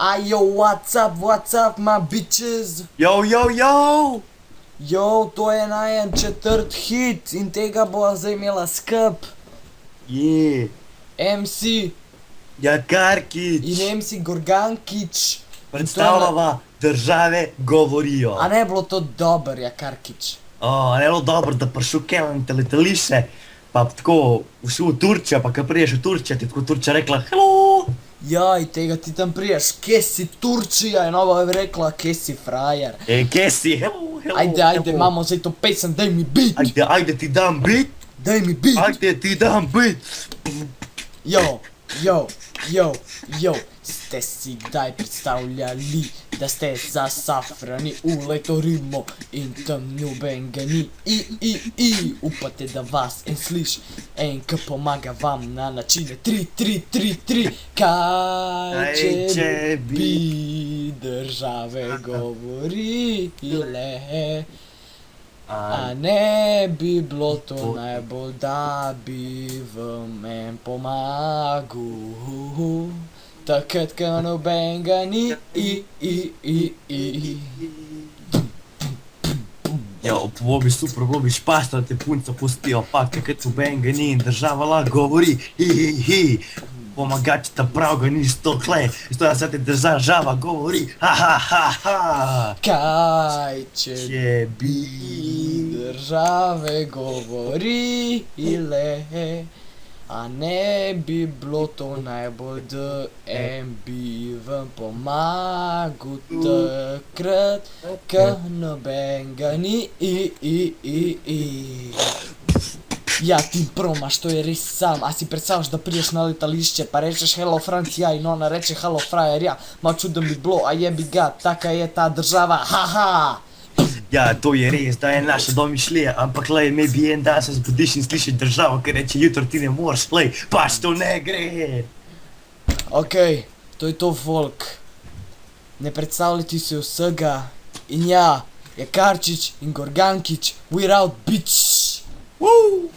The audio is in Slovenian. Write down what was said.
Ajo, what's up, my bitches? Yo, yo, yo! Jo, to je najen četrt hit in tega bo zdaj imela skup. Je, MC Jakarkič! in MC Gorgankič. Predstavljava države govorijo. A ne bilo to dober, Jakarkič? A ne bilo dobro, da prišel Kelan te letališče, pa tako vsi v Turčijo, pa kad priješ v Turčijo, ti tako Turčija rekla hello! Jaj, tega ti tam priješ, kje si Turčija, je nova rekla, kje si frajer. Kje si? Hello, hello, Ajde, hello. imamo zdaj to pesem, daj mi beat. Ajde ti dam bit, Daj mi beat. ajde ti dam bit. Jo, ste si kdaj predstavljali, da ste zasafrani v Letorimo in tam nobenega ni. Upate, da vas en sliš, en ki pomaga vam na načine 3. Kaj če bi države govorile? A ne bi bilo to najbolj, da bi vam en pomagal, takrat, ko nobenega ni. Jo, bilo bi super, bilo bi špasta, da te punca pustijo, pa takrat nobenega ni in država lahko govori hi. Pomagači ta prav ga ni sto kle, isto da se te država govori ha. Kaj če Če bi države govorile, a ne bi bilo to najbolj, da en bi vam pomagal takrat, ko nobenega ni. Ja, ti promaš, to je res sam, a si predstavljaš, da priješ na letališče, pa rečeš hello Francija in ona reče hello frajer, ja, malo čudno bi bilo, a jebi ga, taka je ta država, haha! Ja, to je res, da je naša domišljija, ampak lej, maybe en dan se zbudiš in slišiš državo, ki reče jutro ti ne moreš, lej, pač to ne gre. Okej, to je to, folk. Ne predstavljati si vsega. In ja, Jakarčič in Gorgankič, we're out, bitch! Woo!